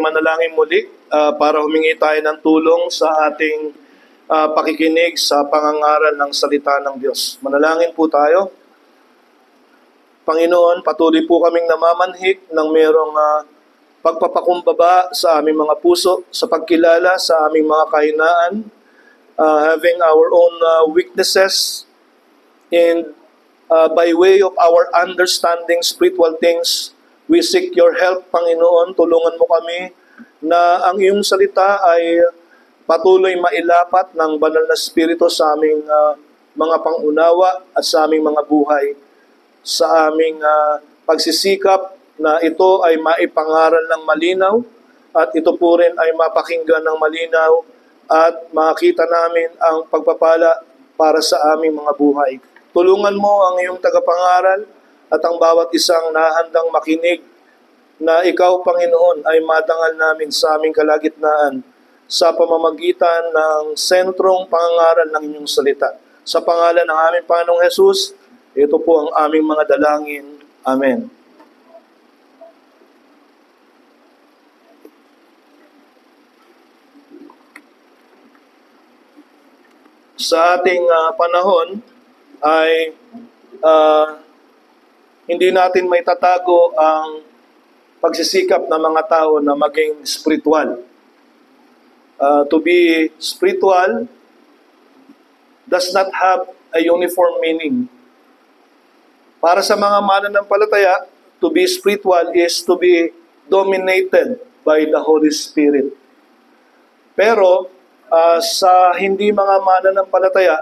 manalangin muli para humingi tayo ng tulong sa ating pakikinig sa pangangaral ng salita ng Diyos. Manalangin po tayo. Panginoon, patuloy po kaming namamanhik ng merong pagpapakumbaba sa aming mga puso, sa pagkilala sa aming mga kahinaan, having our own weaknesses, and by way of our understanding spiritual things, we seek your help, Panginoon. Tulungan mo kami na ang iyong salita ay patuloy mailapat ng banal na Espiritu sa aming mga pangunawa at sa aming mga buhay, sa aming pagsisikap na ito ay maipangaral ng malinaw at ito po rin ay mapakinggan ng malinaw at makita namin ang pagpapala para sa aming mga buhay. Tulungan mo ang iyong tagapangaral at ang bawat isang nahandang makinig na ikaw, Panginoon, ay madangal namin sa aming kalagitnaan sa pamamagitan ng sentrong pangangaral ng inyong salita. Sa pangalan ng aming Panginoong Jesus, ito po ang aming mga dalangin. Amen. Sa ating panahon ay hindi natin may tatago ang pagsisikap ng mga tao na maging spiritual. To be spiritual does not have a uniform meaning. Para sa mga mananampalataya, to be spiritual is to be dominated by the Holy Spirit. Pero sa hindi mga mananampalataya,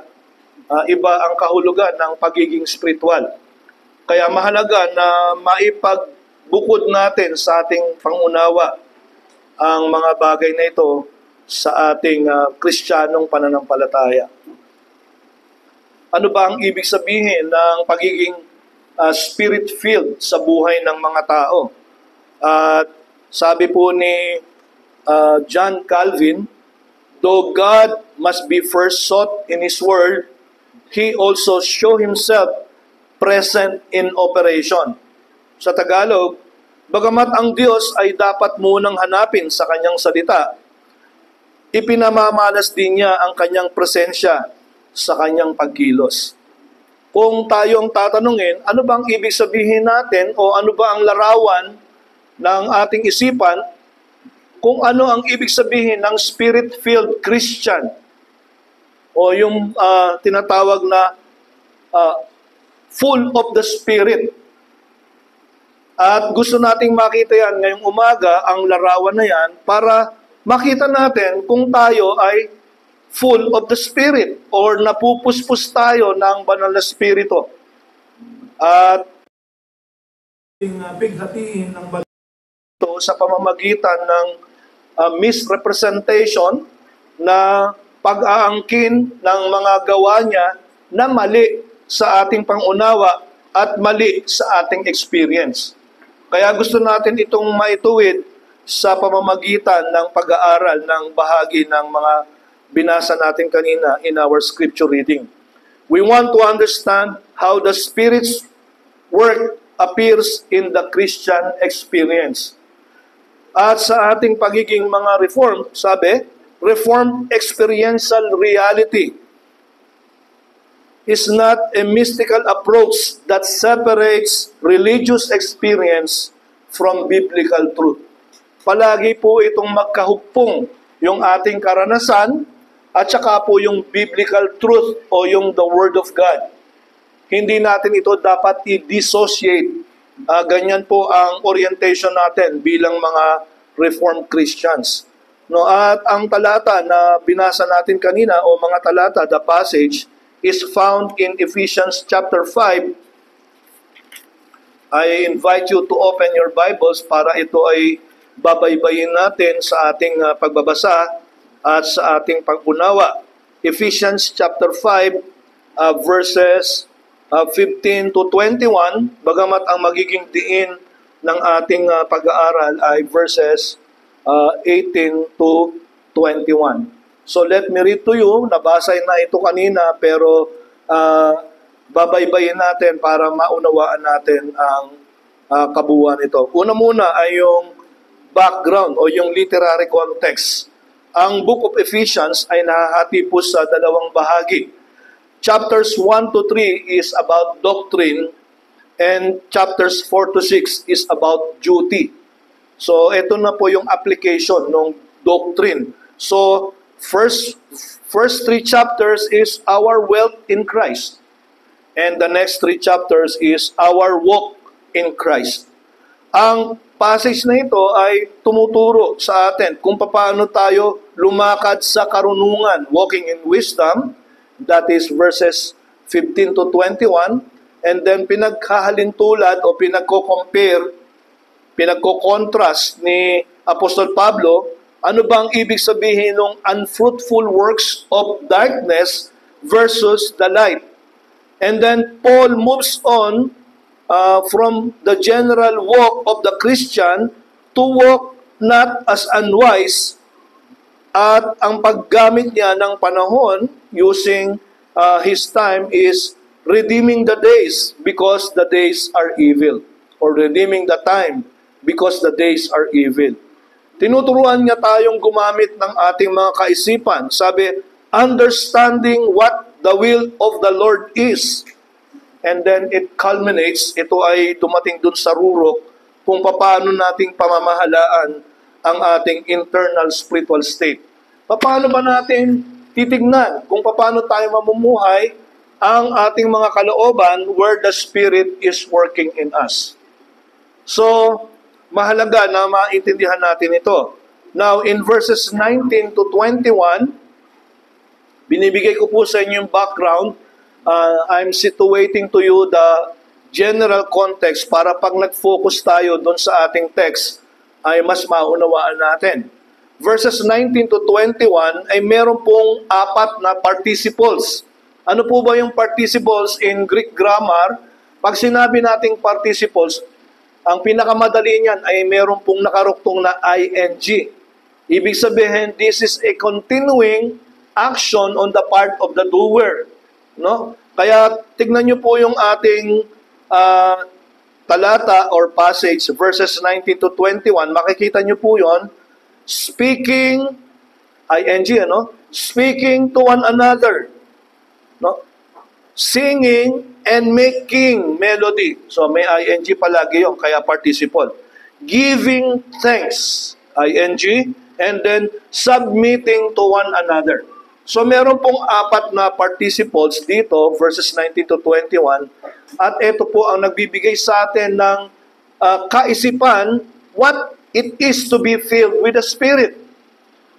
iba ang kahulugan ng pagiging spiritual. Kaya mahalaga na maipagbukod natin sa ating pangunawa ang mga bagay na ito sa ating Kristiyanong pananampalataya. Ano ba ang ibig sabihin ng pagiging spirit-filled sa buhay ng mga tao? At sabi po ni John Calvin, though God must be first sought in His Word, He also show Himself present in operation. Sa Tagalog, bagamat ang Diyos ay dapat munang hanapin sa Kanyang salita, ipinamamalas din niya ang Kanyang presensya sa Kanyang pagkilos. Kung tayo ang tatanungin, ano bang ibig sabihin natin o ano ba ang larawan ng ating isipan kung ano ang ibig sabihin ng Spirit-filled Christian o yung tinatawag na full of the Spirit. At gusto nating makita yan ngayong umaga, ang larawan na yan, para makita natin kung tayo ay full of the Spirit or napupuspos tayo ng banal na Espiritu. At bighatiin ng banal ito sa pamamagitan ng misrepresentation na pag-aangkin ng mga gawa niya na mali sa ating pangunawa at mali sa ating experience. Kaya gusto natin itong maituwid sa pamamagitan ng pag-aaral ng bahagi ng mga binasa natin kanina in our scripture reading. We want to understand how the Spirit's work appears in the Christian experience. At sa ating pagiging mga reformed, sabi, reformed experiential reality is not a mystical approach that separates religious experience from biblical truth. Palagi po itong magkahugpong yung ating karanasan at saka po yung biblical truth o yung the Word of God. Hindi natin ito dapat i-dissociate. Ganyan po ang orientation natin bilang mga Reformed Christians. No, at ang talata na binasa natin kanina o mga talata, the passage, is found in Ephesians chapter 5. I invite you to open your Bibles para ito ay babaybayin natin sa ating pagbabasa at sa ating pag-unawa. Ephesians chapter 5, verses 15 to 21, bagamat ang magiging diin ng ating pag-aaral ay verses 18 to 21. So let me read to you, nabasa na ito kanina pero babaybayin natin para maunawaan natin ang kabuuan nito. Una muna ay yung background o yung literary context. Ang Book of Ephesians ay nahahati po sa dalawang bahagi. Chapters 1 to 3 is about doctrine and chapters 4 to 6 is about duty. So ito na po yung application ng doctrine. So first three chapters is our wealth in Christ. And the next 3 chapters is our walk in Christ. Ang passage na ito ay tumuturo sa atin kung paano tayo lumakad sa karunungan, walking in wisdom, that is verses 15 to 21, and then pinaghahalintulad o pinagko-compare, pinagko-contrast ni Apostol Pablo, ano bang ibig sabihin ng unfruitful works of darkness versus the light. And then Paul moves on from the general walk of the Christian to walk not as unwise, at ang paggamit niya ng panahon using his time is redeeming the days because the days are evil, or redeeming the time because the days are evil. Tinuturuan niya tayong gumamit ng ating mga kaisipan. Sabi, understanding what the will of the Lord is. And then it culminates, ito ay dumating dun sa rurok kung paano nating pamamahalaan ang ating internal spiritual state. Paano ba natin titignan kung paano tayo mamumuhay ang ating mga kalooban where the Spirit is working in us. So, mahalaga na maintindihan natin ito. Now, in verses 19 to 21, binibigay ko po sa inyo yung background. I'm situating to you the general context para pag nag-focus tayo doon sa ating text, ay mas maunawaan natin. Verses 19 to 21 ay meron pong 4 na participles. Ano po ba yung participles in Greek grammar? Pag sinabi nating participles, ang pinakamadali niyan ay meron pong nakaruktong na ing. Ibig sabihin, this is a continuing action on the part of the doer. No? Kaya tignan niyo po yung ating talata or passage, verses 19 to 21, makikita niyo po yon. Speaking, ing, ano? Speaking to one another. No? Singing and making melody. So may ing palagi yon, kaya participle. Giving thanks, ing, and then submitting to one another. So meron pong 4 na participles dito, verses 19 to 21, at ito po ang nagbibigay sa atin ng kaisipan what it is to be filled with the Spirit.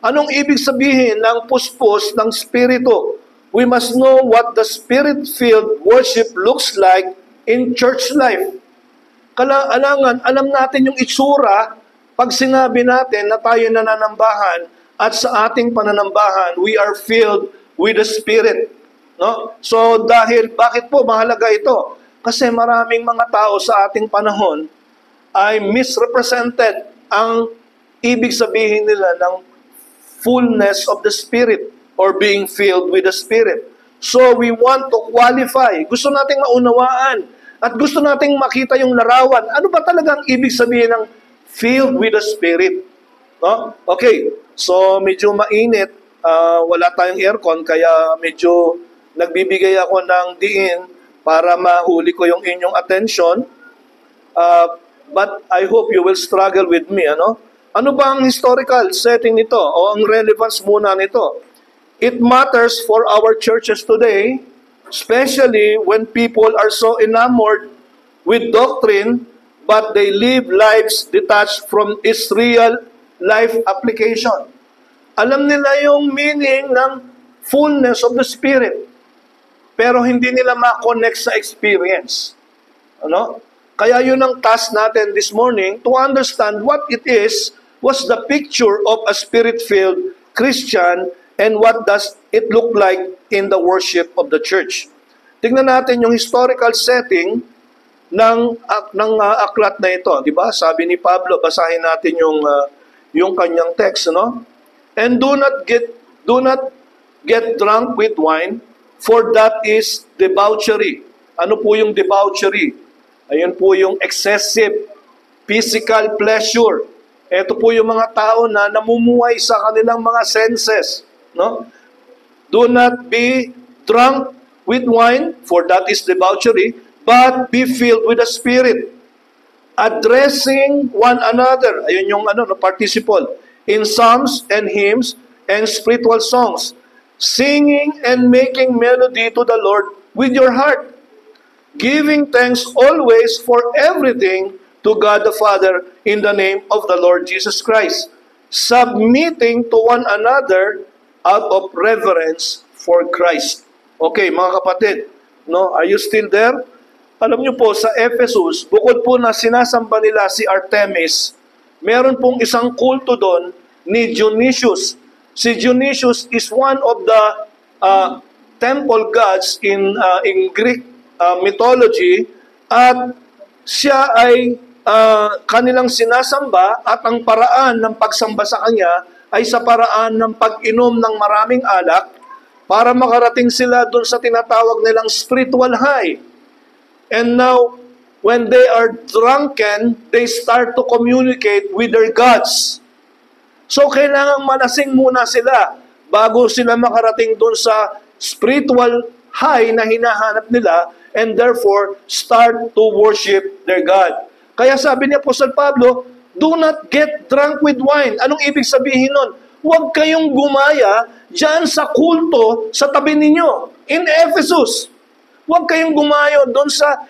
Anong ibig sabihin ng puspos ng Spirito? We must know what the Spirit-filled worship looks like in church life. Alangan, alam natin yung itsura pag sinabi natin na tayo nananambahan at sa ating pananambahan, we are filled with the Spirit. No? So dahil, bakit po mahalaga ito? Kasi maraming mga tao sa ating panahon ay misrepresented ang ibig sabihin nila ng fullness of the Spirit or being filled with the Spirit. So we want to qualify. Gusto nating maunawaan at gusto nating makita yung larawan. Ano ba talagang ibig sabihin ng filled with the Spirit? No? Okay, so medyo mainit. Wala tayong aircon kaya medyo nagbibigay ako ng diin para mahuli ko yung inyong attention. But I hope you will struggle with me. Ano ba ang historical setting nito o ang relevance muna nito? It matters for our churches today, especially when people are so enamored with doctrine, but they live lives detached from its real life application. Alam nila yung meaning ng fullness of the Spirit, pero hindi nila ma-connect sa experience. Kaya yun ang task natin this morning, to understand what it is, was the picture of a Spirit-filled Christian, and what does it look like in the worship of the church. Tingnan natin yung historical setting ng aklat na ito, di ba? Sabi ni Pablo, basahin natin yung kanyang text, And do not get drunk with wine, for that is debauchery. Ano po yung debauchery? Ayun po yung excessive physical pleasure Ito po yung mga tao na namumuhay sa kanilang mga senses. No? Do not be drunk with wine, for that is debauchery, but be filled with the Spirit, addressing one another. Ayun yung participle. In psalms and hymns and spiritual songs, singing and making melody to the Lord with your heart, giving thanks always for everything to God the Father in the name of the Lord Jesus Christ, submitting to one another out of reverence for Christ. Okay, mga kapatid, no? Are you still there? Alam niyo po, sa Ephesus, bukod po na sinasamba nila si Artemis, meron pong isang kulto doon ni Dionysius. Si Dionysius is one of the temple gods in Greek mythology, at siya ay kanilang sinasamba, at ang paraan ng pagsamba sa kanya ay sa paraan ng pag-inom ng maraming alak para makarating sila doon sa tinatawag nilang spiritual high. And now, when they are drunken, they start to communicate with their gods. So, kailangan malasing muna sila bago sila makarating doon sa spiritual high na hinahanap nila, and therefore, start to worship their God. Kaya sabi ni Apostle Pablo, do not get drunk with wine. Anong ibig sabihin nun? Huwag kayong gumaya dyan sa kulto sa tabi ninyo. In Ephesus, huwag kayong gumayo doon sa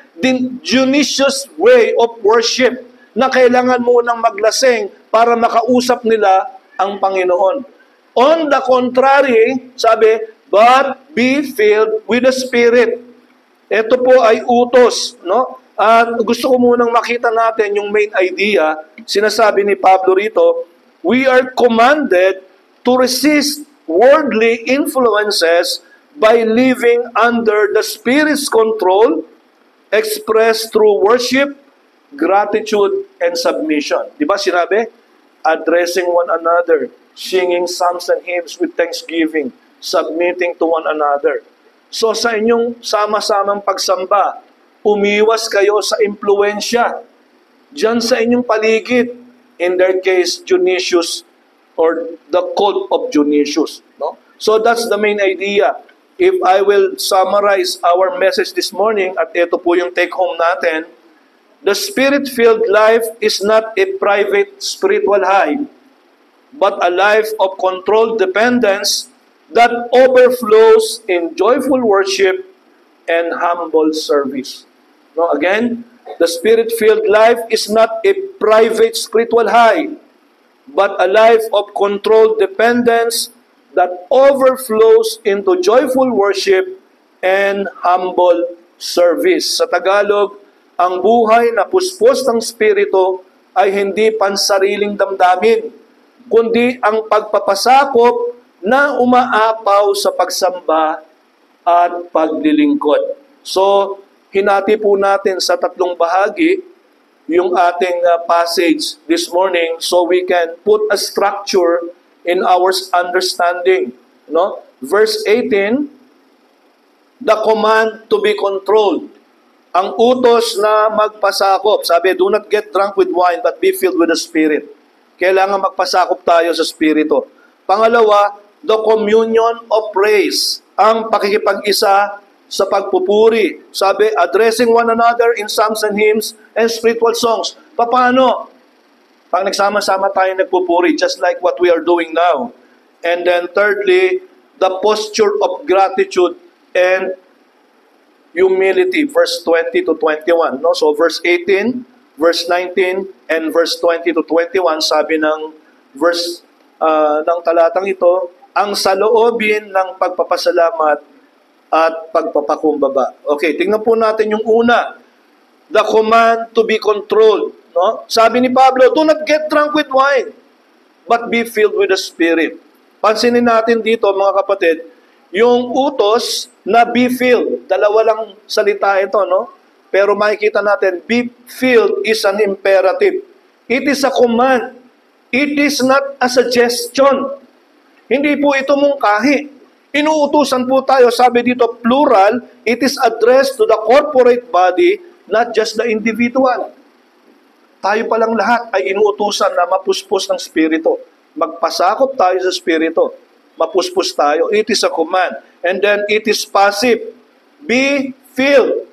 Dionysius way of worship na kailangan munang maglasing para makausap nila ang Panginoon. On the contrary, sabi, but be filled with the Spirit. Ito po ay utos, no? At gusto ko munang makita natin yung main idea. Sinasabi ni Pablo rito, we are commanded to resist worldly influences by living under the Spirit's control, expressed through worship, gratitude, and submission. Di ba sinabi? Addressing one another, singing psalms and hymns with thanksgiving, submitting to one another. So sa inyong sama-samang pagsamba, umiwas kayo sa impluensya diyan sa inyong paligid. In their case, Dionysius, or the cult of Dionysius. No? So that's the main idea. If I will summarize our message this morning, at ito po yung take-home natin, the Spirit-filled life is not a private spiritual high, but a life of controlled dependence that overflows in joyful worship and humble service. No, again, the Spirit-filled life is not a private spiritual high, but a life of controlled dependence that overflows into joyful worship and humble service. Sa Tagalog, ang buhay na puspos ng Espiritu ay hindi pansariling damdamin, kundi ang pagpapasakop na umaapaw sa pagsamba at paglilingkod. So, hinati po natin sa tatlong bahagi yung ating passage this morning so we can put a structure in our understanding. No? Verse 18, the command to be controlled. Ang utos na magpasakop. Sabi, do not get drunk with wine, but be filled with the Spirit. Kailangan magpasakop tayo sa Espiritu. Pangalawa, the communion of praise. Ang pakikipag-isa sa pagpupuri. Sabi, addressing one another in psalms and hymns and spiritual songs. Paano? Pag nagsama-sama tayo nagpupuri, just like what we are doing now. And then thirdly, the posture of gratitude and humility, verse 20 to 21. No? So verse 18, verse 19, and verse 20 to 21, sabi ng verse ng talatang ito, ang saloobin ng pagpapasalamat at pagpapakumbaba. Okay, tingnan po natin yung una. The command to be controlled. No? Sabi ni Pablo, do not get drunk with wine, but be filled with the Spirit. Pansinin natin dito, mga kapatid, yung utos na be filled. Dalawa lang salita ito, no? Pero makikita natin, be filled is an imperative. It is a command. It is not a suggestion. Hindi po ito mungkahi. Inuutusan po tayo, sabi dito, plural, it is addressed to the corporate body, not just the individual. tayo palang lahat ay inuutusan na mapuspos ng Espiritu. Magpasakop tayo sa Espiritu. Mapuspos tayo. It is a command. And then it is passive. Be filled.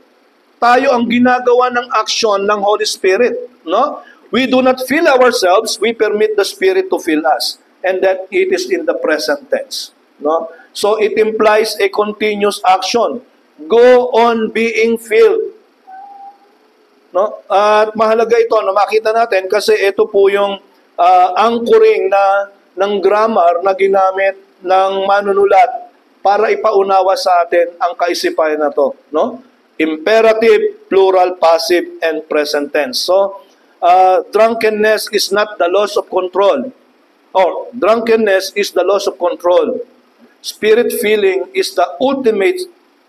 Tayo ang ginagawa ng action ng Holy Spirit. No? We do not fill ourselves, we permit the Spirit to fill us. And that it is in the present tense. No? So it implies a continuous action. Go on being filled. No? At mahalaga ito na makita natin kasi ito po yung anchoring ng grammar na ginamit ng manunulat para ipaunawa sa atin ang kaisipan na to. No? Imperative, plural, passive, and present tense. So, drunkenness is not the loss of control. Or, drunkenness is the loss of control. Spirit filling is the ultimate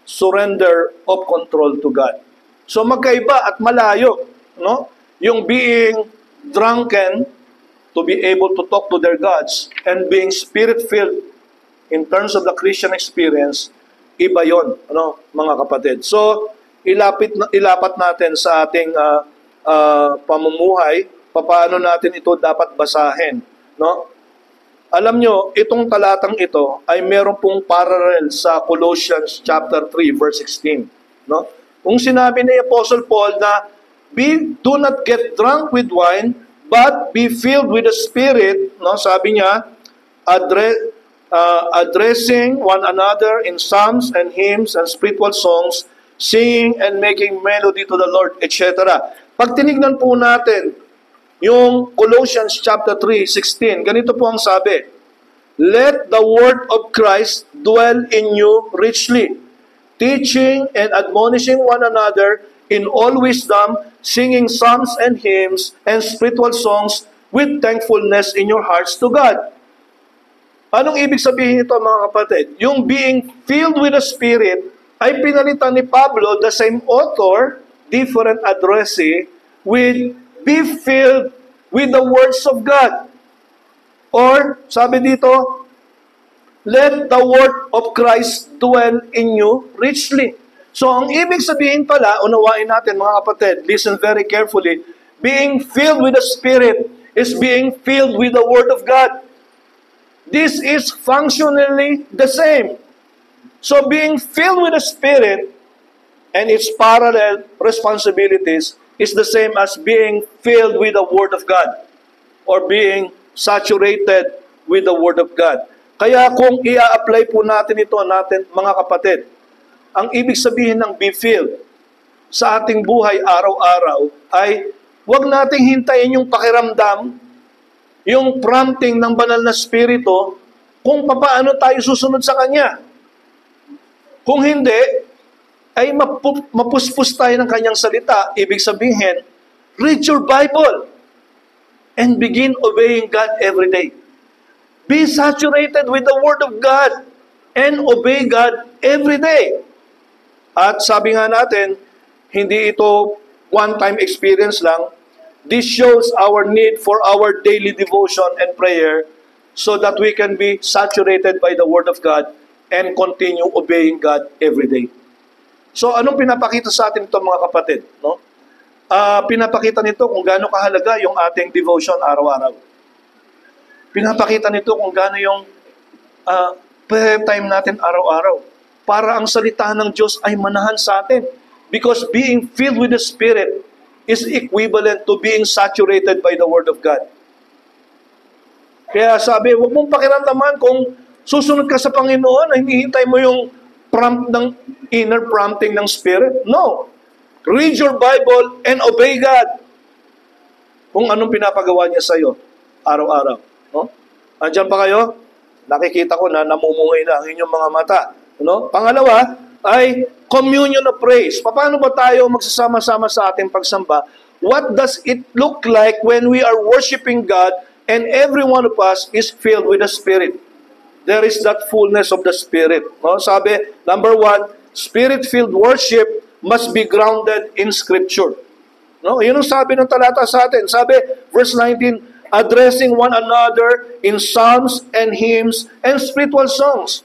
surrender of control to God. So, magkaiba at malayo. No? Yung being drunken to be able to talk to their gods and being spirit-filled in terms of the Christian experience, iba yon, ano, mga kapatid. So, ilapat natin sa ating pamumuhay, paano natin ito dapat basahin. No? Alam nyo, itong talatang ito ay meron pong parallel sa Colossians chapter 3, verse 16. No? Kung sinabi ni Apostle Paul na, do not get drunk with wine, but be filled with the Spirit, no? Sabi niya, addressing one another in psalms and hymns and spiritual songs, singing and making melody to the Lord, etc. Pag tinignan po natin yung Colossians chapter 3:16, ganito po ang sabi, let the word of Christ dwell in you richly, teaching and admonishing one another in all wisdom, singing psalms and hymns and spiritual songs with thankfulness in your hearts to God. Anong ibig sabihin ito, mga kapatid? Yung being filled with the Spirit ay pinalitan ni Pablo, the same author, different addressee, with be filled with the words of God. Or, sabi dito, let the word of Christ dwell in you richly. So, ang ibig sabihin pala, unawain natin mga kapatid, listen very carefully, being filled with the Spirit is being filled with the Word of God. This is functionally the same. So, being filled with the Spirit and its parallel responsibilities is the same as being filled with the Word of God or being saturated with the Word of God. Kaya kung i-apply po natin ito mga kapatid, ang ibig sabihin ng be filled sa ating buhay araw-araw ay huwag nating hintayin yung pakiramdam, yung prompting ng banal na spirito kung paano tayo susunod sa Kanya. Kung hindi, ay mapuspos tayo ng Kanyang salita. Ibig sabihin, read your Bible and begin obeying God every day. Be saturated with the Word of God and obey God every day. At sabi nga natin, hindi ito one-time experience lang. This shows our need for our daily devotion and prayer so that we can be saturated by the Word of God and continue obeying God every day. So, anong pinapakita sa atin ito, mga kapatid? No? Pinapakita nito kung gaano kahalaga yung ating devotion araw-araw. Pinapakita nito kung gaano yung prayer time natin araw-araw. Para ang salita ng Diyos ay manahan sa atin. Because being filled with the Spirit is equivalent to being saturated by the Word of God. Kaya sabi, huwag mong pakiramdaman kung susunod ka sa Panginoon na hinihintay mo yung inner prompting ng Spirit. No. Read your Bible and obey God. Kung anong pinapagawa niya sa iyo araw-araw. No? Andiyan pa kayo? Nakikita ko na namumungay na ang inyong mga mata. No? Pangalawa ay communion of praise. Paano ba tayo magsasama-sama sa ating pagsamba? What does it look like when we are worshiping God and every one of us is filled with the Spirit? There is that fullness of the Spirit. No? Sabi, number 1, Spirit-filled worship must be grounded in Scripture. No? Yun ang sabi ng talata sa atin. Sabi, verse 19, addressing one another in psalms and hymns and spiritual songs.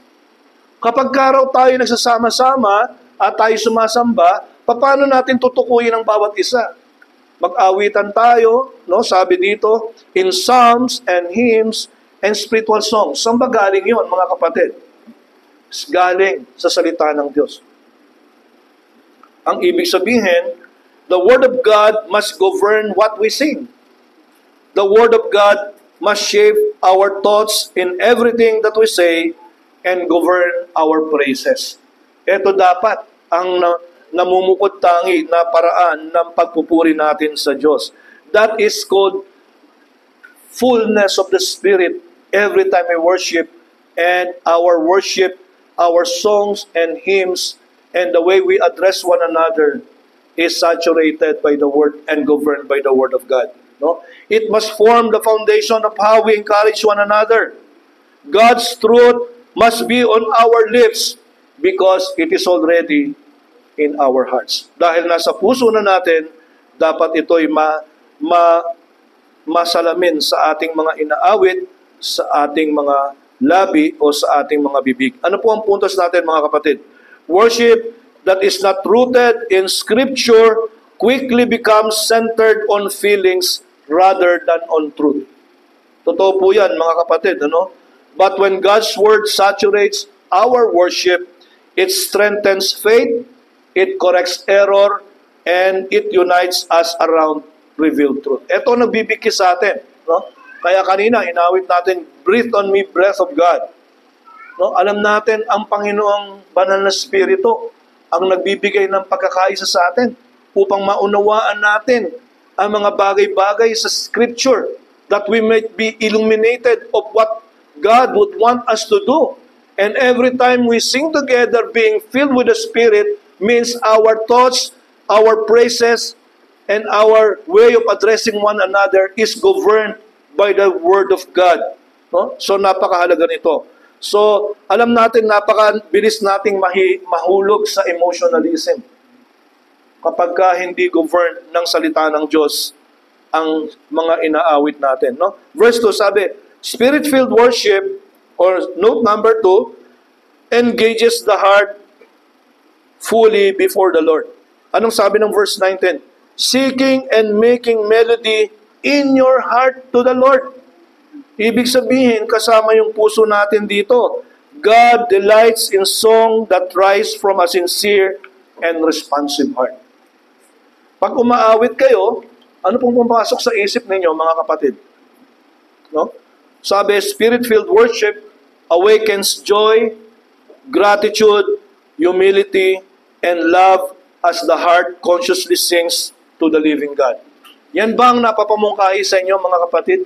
Kapag karaw tayo nagsasama-sama at tayo sumasamba, paano natin tutukuyin ang bawat isa? Mag-awitan tayo, no? Sabi dito, in psalms and hymns and spiritual songs. Saan ba galing yun, mga kapatid? Galing sa salita ng Diyos. Ang ibig sabihin, the Word of God must govern what we sing. The Word of God must shape our thoughts in everything that we say and govern our praises. Ito dapat ang namumukod tangi na paraan ng pagpupuri natin sa Diyos. That is called fullness of the Spirit every time we worship, and our worship, our songs and hymns, and the way we address one another is saturated by the Word and governed by the Word of God. No? It must form the foundation of how we encourage one another. God's truth must be on our lips because it is already in our hearts. Dahil nasa puso na natin, dapat ito'y masalamin sa ating mga inaawit, sa ating mga labi o sa ating mga bibig. Ano po ang puntos natin, mga kapatid? Worship that is not rooted in Scripture quickly becomes centered on feelings rather than on truth. Totoo po yan, mga kapatid. Ano? But when God's Word saturates our worship, it strengthens faith, it corrects error, and it unites us around revealed truth. Ito ang nagbibigay sa atin. No? Kaya kanina, inawit natin, breathe on me, breath of God. No? Alam natin, ang Panginoong Banal na Espiritu ang nagbibigay ng pagkakaisa sa atin upang maunawaan natin ang mga bagay-bagay sa Scripture that we might be illuminated of what God would want us to do. And every time we sing together, being filled with the Spirit means our thoughts, our praises, and our way of addressing one another is governed by the Word of God. No? So napakahalaga nito. So alam natin, napakabilis nating mahulog sa emotionalism kapag ka hindi governed ng salita ng Diyos ang mga inaawit natin. No? Verse 2 sabi, Spirit-filled worship, or note number 2, engages the heart fully before the Lord. Anong sabi ng verse 19? Seeking and making melody in your heart to the Lord. Ibig sabihin, kasama yung puso natin dito. God delights in song that rise from a sincere and responsive heart. Pag umaawit kayo, ano pong pumasok sa isip ninyo, mga kapatid? No? Sabi, Spirit-filled worship awakens joy, gratitude, humility, and love as the heart consciously sings to the living God. Yan ba ang napapamungkahi sa inyo, mga kapatid?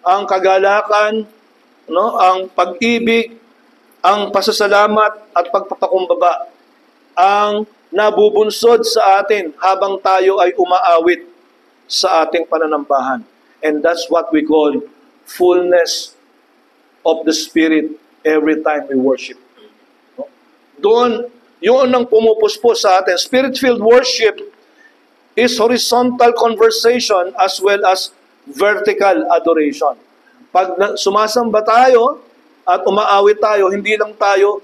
Ang kagalakan, no? Ang pag-ibig, ang pasasalamat at pagpapakumbaba, ang nabubunsod sa atin habang tayo ay umaawit sa ating pananambahan. And that's what we call fullness of the Spirit every time we worship. Doon, yun ang pumupuspos sa atin. Spirit-filled worship is horizontal conversation as well as vertical adoration. Pag sumasamba tayo at umaawit tayo, hindi lang tayo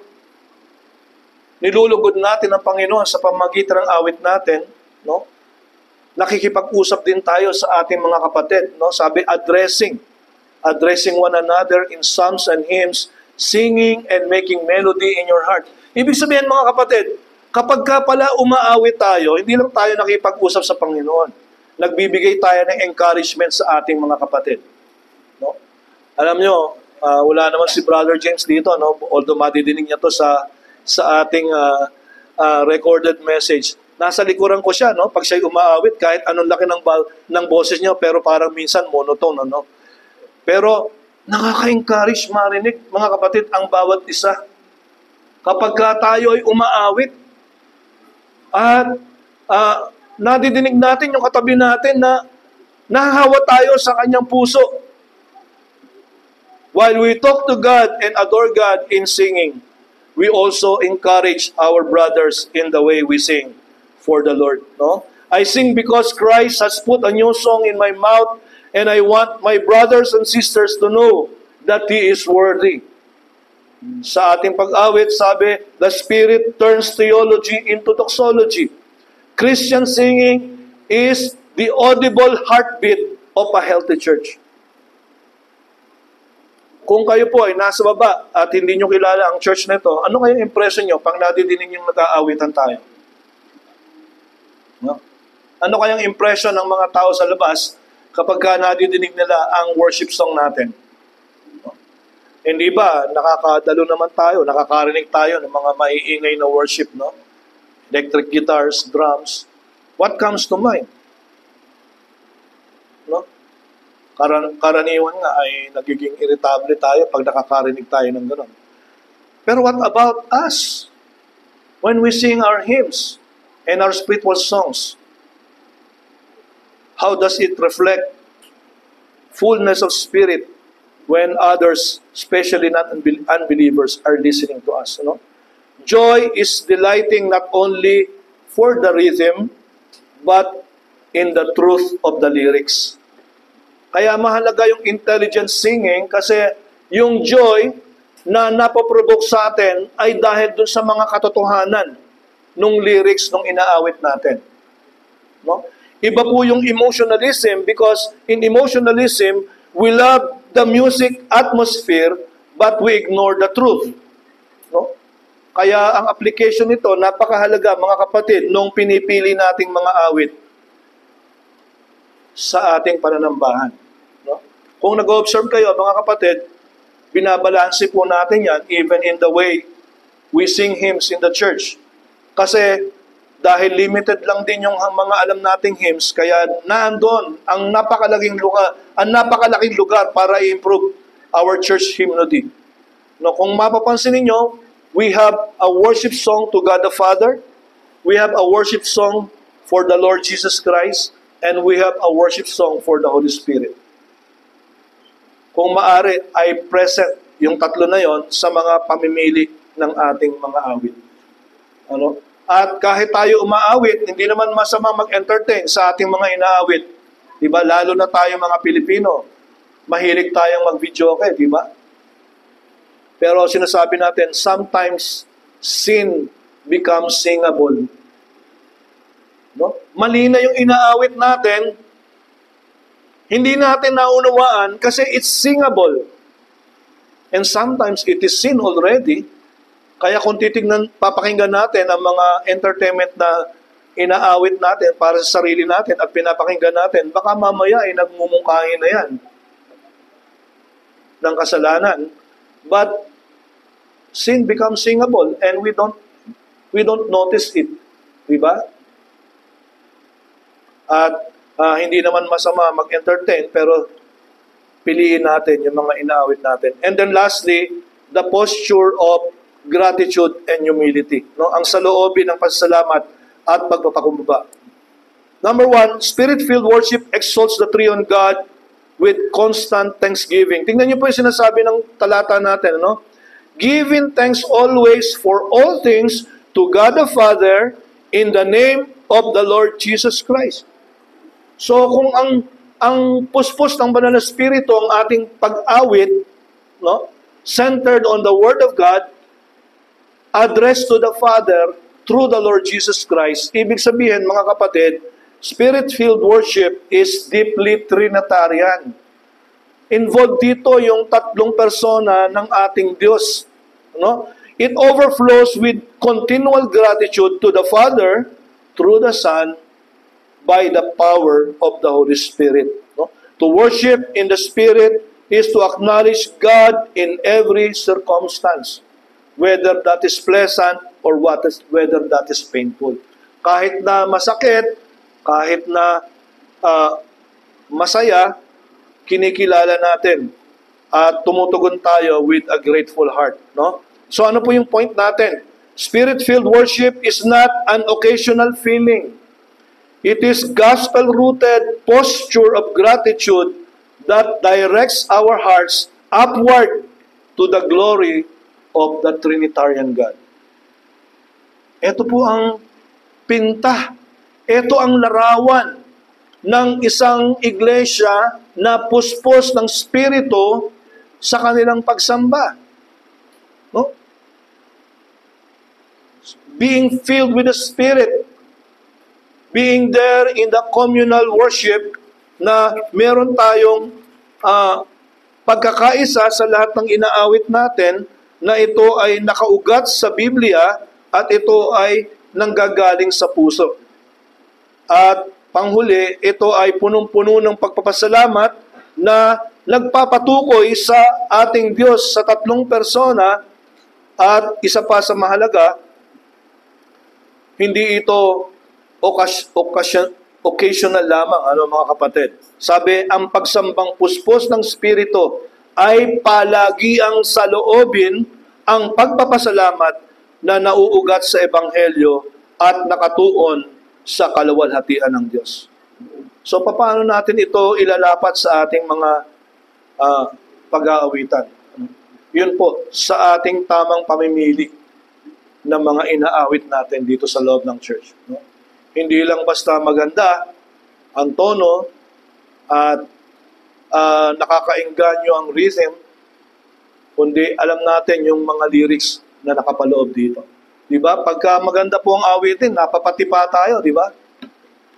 nilulugod natin ang Panginoon sa pamamagitan ng awit natin, no? Nakikipag-usap din tayo sa ating mga kapatid, no? Sabi, addressing one another in psalms and hymns, singing and making melody in your heart. Ibig sabihin, mga kapatid, kapag ka pala umaawit tayo, hindi lang tayo nakipag-usap sa Panginoon. Nagbibigay tayo ng encouragement sa ating mga kapatid. No? Alam nyo, wala naman si Brother James dito, no? Although madidinig niya to sa ating recorded message. Nasa likuran ko siya, no? Pag siya'y umaawit, kahit anong laki ng boses niya, pero parang minsan monotone, no? Pero nakaka-encourage marinig, mga kapatid, ang bawat isa. Kapag tayo ay umaawit, at nadidinig natin yung katabi natin na nahahawa tayo sa kanyang puso. While we talk to God and adore God in singing, we also encourage our brothers in the way we sing for the Lord. No? I sing because Christ has put a new song in my mouth, and I want my brothers and sisters to know that He is worthy. Sa ating pag-awit, sabi, the Spirit turns theology into doxology. Christian singing is the audible heartbeat of a healthy church. Kung kayo po ay nasa baba at hindi nyo kilala ang church na ito, ano kayang impression nyo pag nadidinig yung nag-aawitan tayo? No? Ano kayang impression ng mga tao sa labas kapag nadidinig nila ang worship song natin? No? Hindi ba, nakakadalo naman tayo, nakakarinig tayo ng mga maiingay na worship, no? Electric guitars, drums. What comes to mind? No? Karaniwan nga ay nagiging irritable tayo pag nakakarinig tayo ng gano'n. Pero what about us? When we sing our hymns and our spiritual songs, how does it reflect fullness of spirit when others, especially non-unbelievers, are listening to us? No? Joy is delighting not only for the rhythm, but in the truth of the lyrics. Kaya mahalaga yung intelligent singing kasi yung joy na napoprovoke sa atin ay dahil dun sa mga katotohanan nung lyrics nung inaawit natin. No? Iba po yung emotionalism because in emotionalism, we love the music atmosphere but we ignore the truth. No? Kaya ang application nito, napakahalaga mga kapatid nung pinipili nating mga awit sa ating pananambahan. No? Kung nag-observe kayo, mga kapatid, binabalanse po natin yan even in the way we sing hymns in the church. Kasi dahil limited lang din yung mga alam nating hymns, kaya naandun ang napakalaking lugar para i-improve our church hymnody. No, kung mapapansin niyo, we have a worship song to God the Father, we have a worship song for the Lord Jesus Christ, and we have a worship song for the Holy Spirit. Kung maaari, ay present yung tatlo na yon sa mga pamimili ng ating mga awit. Ano? At kahit tayo umaawit, hindi naman masama mag-entertain sa ating mga inaawit. Diba? Lalo na tayo mga Pilipino. Mahilig tayong mag-videoke, diba? Pero sinasabi natin, sometimes sin becomes singable. No? Mali na yung inaawit natin, hindi natin naunawaan kasi it's singable. And sometimes it is sin already. Kaya kung papakinggan natin ang mga entertainment na inaawit natin para sa sarili natin at pinapakinggan natin, baka mamaya ay nagmumungkahi na yan ng kasalanan. But sin becomes singable and we don't notice it. Diba? At hindi naman masama mag-entertain, pero piliin natin yung mga inaawit natin. And then lastly, the posture of gratitude and humility. No? Ang saloobin ng pasasalamat at pagpapakumbaba. Number 1, Spirit-filled worship exalts the triune God with constant thanksgiving. Tingnan niyo po yung sinasabi ng talata natin. No? Giving thanks always for all things to God the Father in the name of the Lord Jesus Christ. So kung ang puspos ng Banal na Espiritu ang ating pag-awit, no, centered on the Word of God, addressed to the Father through the Lord Jesus Christ, ibig sabihin, mga kapatid, Spirit-filled worship is deeply Trinitarian. Involved dito yung tatlong persona ng ating Diyos. No? It overflows with continual gratitude to the Father through the Son by the power of the Holy Spirit. No? To worship in the Spirit is to acknowledge God in every circumstance, whether that is pleasant or whether that is painful. Kahit na masakit, kahit na masaya, kinikilala natin at tumutugon tayo with a grateful heart. No? So ano po yung point natin? Spirit-filled worship is not an occasional feeling. It is gospel-rooted posture of gratitude that directs our hearts upward to the glory of the Trinitarian God. Ito po ang pinta. Ito ang larawan ng isang iglesia na puspos ng Espiritu sa kanilang pagsamba. No? Being filled with the Spirit being there in the communal worship na meron tayong pagkakaisa sa lahat ng inaawit natin na ito ay nakaugat sa Biblia at ito ay nanggagaling sa puso. At panghuli, ito ay punong-puno ng pagpapasalamat na nagpapatukoy sa ating Diyos sa tatlong persona at isa pa sa mahalaga, hindi ito occasional lamang, mga kapatid. Sabi, ang pagsambang puspos ng Espiritu ay palagi ang saloobin ang pagpapasalamat na nauugat sa Ebanghelyo at nakatuon sa kaluwalhatian ng Diyos. So, paano natin ito ilalapat sa ating mga pag-aawitan? Yun po, sa ating tamang pamimili ng mga inaawit natin dito sa loob ng church. Hindi lang basta maganda ang tono at nakakaengganyo ang rhythm, kundi alam natin yung mga lyrics na nakapaloob dito. Diba? Pagka maganda po ang awitin, napapatipa tayo, diba?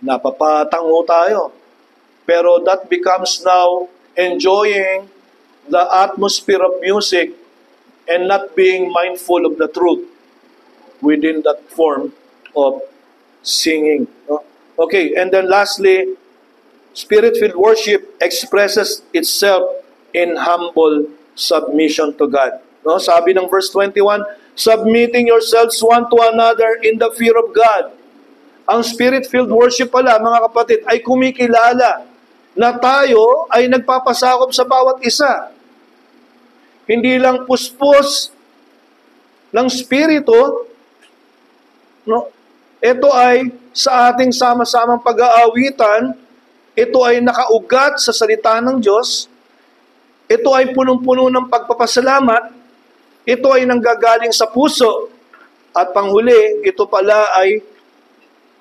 Napapatango tayo. Pero that becomes now enjoying the atmosphere of music and not being mindful of the truth within that form of singing. Okay, and then lastly, Spirit-filled worship expresses itself in humble submission to God. Sabi ng verse 21, submitting yourselves one to another in the fear of God. Ang Spirit-filled worship pala, mga kapatid, ay kumikilala na tayo ay nagpapasakop sa bawat isa. Hindi lang puspos ng Spirito, ito ay sa ating sama-samang pag-aawitan, ito ay nakaugat sa salita ng Diyos, ito ay punong-puno ng pagpapasalamat, ito ay nanggagaling sa puso, at panghuli, ito pala ay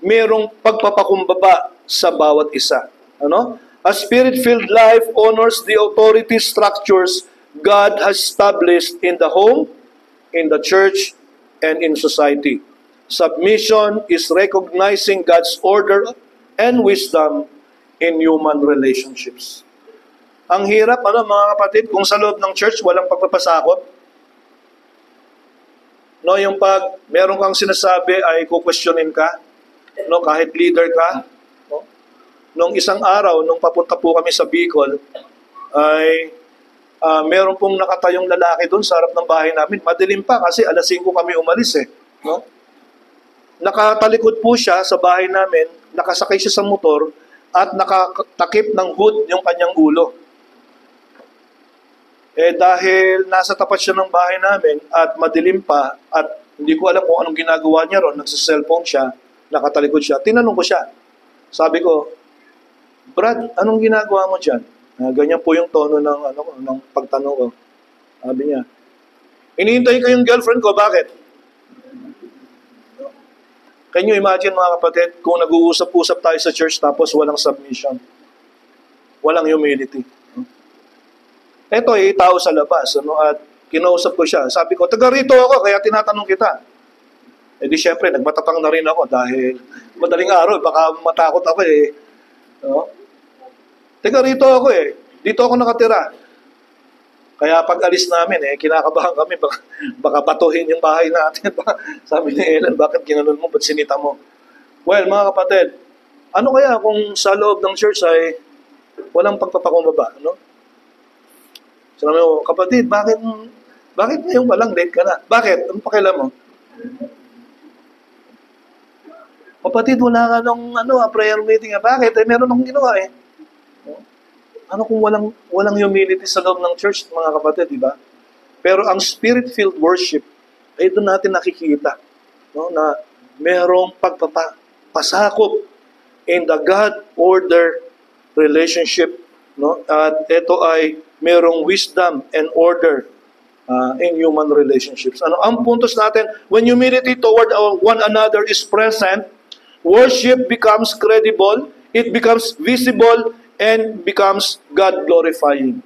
merong pagpapakumbaba sa bawat isa. A Spirit-filled life honors the authority structures God has established in the home, in the church, and in society. Submission is recognizing God's order and wisdom in human relationships. Ang hirap, mga kapatid, kung sa loob ng church walang pagpapasakot. Yung pag meron kang sinasabi ay kukwestiyonin ka, kahit leader ka. Nung isang araw, nung papunta po kami sa Bicol, ay meron pong nakatayong lalaki doon sa harap ng bahay namin. Madilim pa kasi alas 5 kami umalis Nakatalikod po siya sa bahay namin, nakasakay siya sa motor, at nakatakip ng hood yung kanyang ulo. Dahil nasa tapat siya ng bahay namin at madilim pa at hindi ko alam kung anong ginagawa niya ron, nagsa-cellphone siya, nakatalikod siya, tinanong ko siya. Sabi ko, Brad, anong ginagawa mo dyan? Ganyan po yung tono ng pagtanong ko. Sabi niya, hinihintay ko yung girlfriend ko, bakit? Can you imagine, mga kapatid, kung nag-uusap-usap tayo sa church tapos walang submission, walang humility. Ito ay tao sa labas, at kinausap ko siya. Sabi ko, taga rito ako, kaya tinatanong kita. Di syempre, nagmatatang na rin ako dahil madaling araw, baka matakot ako Taga rito ako dito ako nakatira. Kaya pag alis namin, kinakabahan kami, baka batuhin yung bahay natin. Sabi ni Ellen, bakit ginanon mo? Ba't sinita mo? Well, mga kapatid, ano kaya kung sa loob ng church ay walang pagpapakumbaba? Sabi mo, kapatid, bakit ngayon palang late ka na? Bakit? Anong pakialam mo? Kapatid, wala ka nung prayer meeting. Bakit? Meron akong ginawa Ano kung walang humility sa loob ng church, mga kapatid, di ba? Pero ang Spirit-filled worship, ay doon natin nakikita na merong pagpapasakop in the God-order relationship. At ito ay merong wisdom and order in human relationships. Ang puntos natin, when humility toward one another is present, worship becomes credible, it becomes visible, and becomes God-glorifying.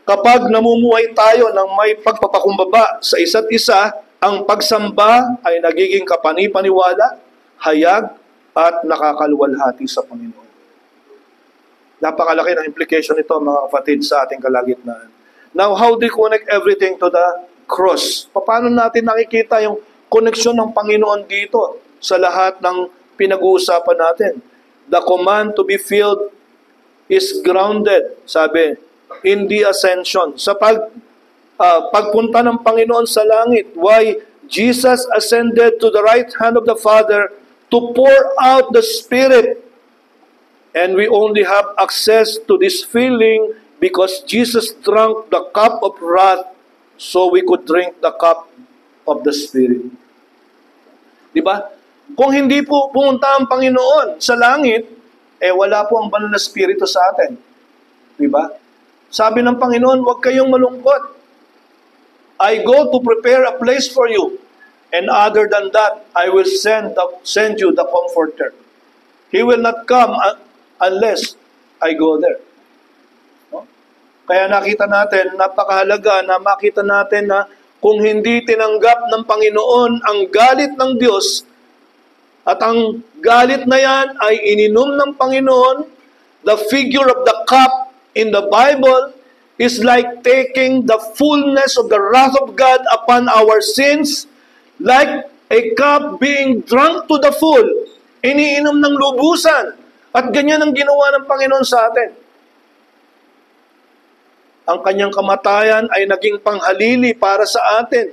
Kapag namumuhay tayo ng may pagpapakumbaba sa isa't isa, ang pagsamba ay nagiging kapani-paniwala, hayag, at nakakaluwalhati sa Panginoon. Napakalaki ng implication nito, mga kapatid, sa ating kalagitnaan. Now, how do you connect everything to the cross? Paano natin nakikita yung koneksyon ng Panginoon dito sa lahat ng pinag-uusapan natin? The command to be filled is grounded, sabi, in the ascension. Sa pagpunta ng Panginoon sa langit, why Jesus ascended to the right hand of the Father to pour out the Spirit. And we only have access to this feeling because Jesus drank the cup of wrath so we could drink the cup of the Spirit. Diba? Kung hindi po pumunta ang Panginoon sa langit, wala po ang banal na Espiritu sa atin. Diba? Sabi ng Panginoon, huwag kayong malungkot. I go to prepare a place for you. And other than that, I will send you the Comforter. He will not come unless I go there. No? Kaya nakita natin, napakahalaga na makita natin na kung hindi tinanggap ng Panginoon ang galit ng Diyos, at ang galit na yan ay ininom ng Panginoon, the figure of the cup in the Bible is like taking the fullness of the wrath of God upon our sins, like a cup being drunk to the full, iniinom ng lubusan. At ganyan ang ginawa ng Panginoon sa atin. Ang kanyang kamatayan ay naging panghalili para sa atin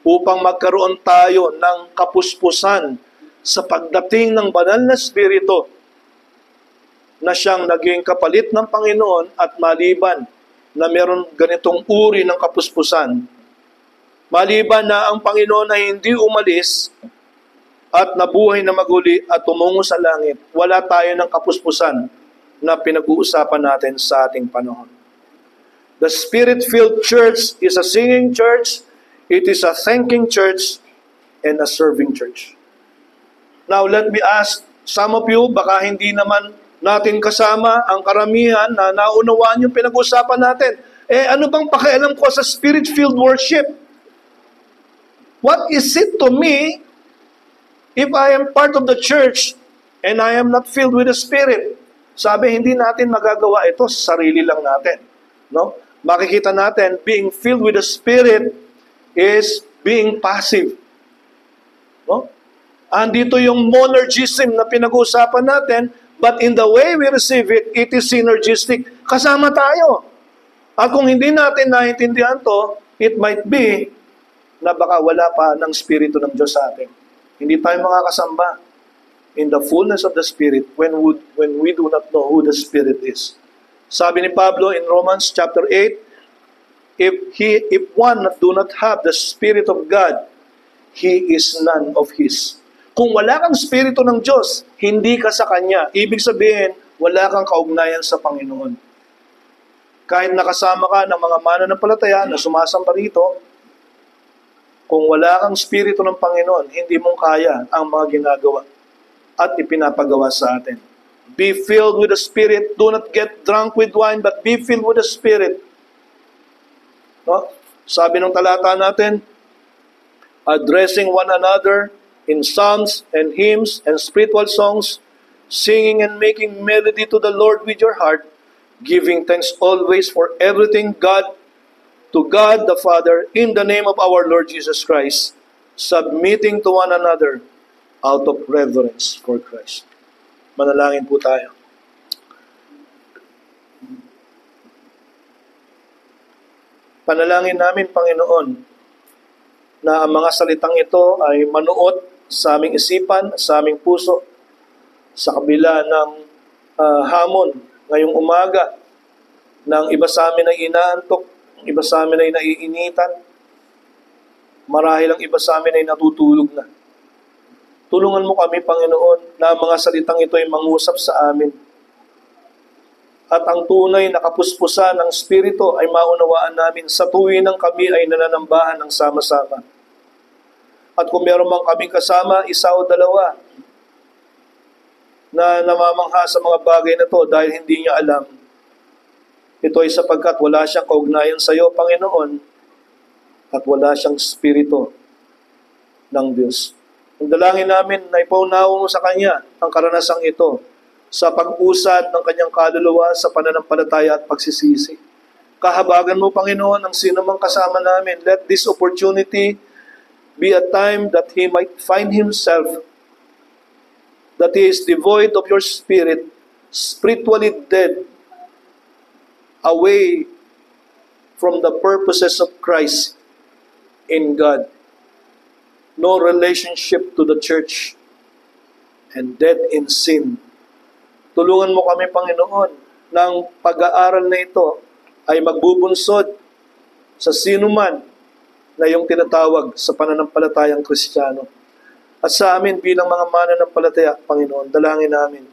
upang magkaroon tayo ng kapuspusan sa pagdating ng banal na Espiritu na siyang naging kapalit ng Panginoon, at maliban na meron ganitong uri ng kapuspusan, maliban na ang Panginoon ay hindi umalis at nabuhay na maguli at tumungo sa langit, wala tayo ng kapuspusan na pinag-uusapan natin sa ating panahon. The Spirit-filled church is a singing church, it is a thanking church, and a serving church. Now, let me ask some of you, baka hindi naman natin kasama ang karamihan na naunawaan yung pinag-uusapan natin. Ano bang pakialam ko sa Spirit-filled worship? What is it to me if I am part of the church and I am not filled with the Spirit? Sabi, hindi natin magagawa ito sa sarili lang natin. No? Makikita natin, being filled with the Spirit is being passive. No? Andito yung monergism na pinag-uusapan natin, but in the way we receive it, it is synergistic. Kasama tayo. At kung hindi natin naintindihan to, it might be na baka wala pa ng Espiritu ng Diyos sa atin. Hindi tayo makakasamba in the fullness of the Spirit when we do not know who the Spirit is. Sabi ni Pablo in Romans chapter 8, if one do not have the Spirit of God, he is none of His. Kung wala kang Espiritu ng Diyos, hindi ka sa Kanya. Ibig sabihin, wala kang kaugnayan sa Panginoon. Kahit nakasama ka ng mga mananampalataya na sumasamba rito, kung wala kang Espiritu ng Panginoon, hindi mong kaya ang mga ginagawa at ipinapagawa sa atin. Be filled with the Spirit. Do not get drunk with wine, but be filled with the Spirit. No? Sabi ng talata natin, addressing one another in psalms and hymns and spiritual songs, singing and making melody to the Lord with your heart, giving thanks always for everything to God the Father, in the name of our Lord Jesus Christ, submitting to one another out of reverence for Christ. Manalangin po tayo. Panalangin namin, Panginoon, na ang mga salitang ito ay manuot sa aming isipan, sa aming puso, sa kabila ng hamon ngayong umaga, ng iba sa amin ay inaantok, iba sa amin ay naiinitan, marahil ang iba sa amin ay natutulog na. Tulungan mo kami, Panginoon, na ang mga salitang ito ay mangusap sa amin. At ang tunay na kapuspusan ng Espiritu ay maunawaan namin sa tuwin ng kami ay nananambahan ng sama-sama. At kung meron mang kaming kasama, isa o dalawa, na namamangha sa mga bagay na to dahil hindi niya alam, ito ay sapagkat wala siyang kaugnayan sa iyo, Panginoon, at wala siyang Espiritu ng Diyos. Ang dalangin namin na ipaunawa mo sa Kanya ang karanasang ito sa pag-usad ng Kanyang kaluluwa sa pananampalataya at pagsisisi. Kahabagan mo, Panginoon, ang sino mang kasama namin. Let this opportunity be a time that he might find himself, that he is devoid of your Spirit, spiritually dead, away from the purposes of Christ in God. No relationship to the church, and dead in sin. Tulungan mo kami, Panginoon, ng pag-aaral na ito ay magbubunsod sa sino man na iyong tinatawag sa pananampalatayang Kristiyano. At sa amin bilang mga mananampalataya, Panginoon, dalangin namin,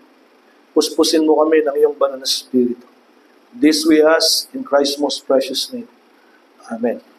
puspusin mo kami ng iyong banal na Espiritu. This we ask in Christ's most precious name. Amen.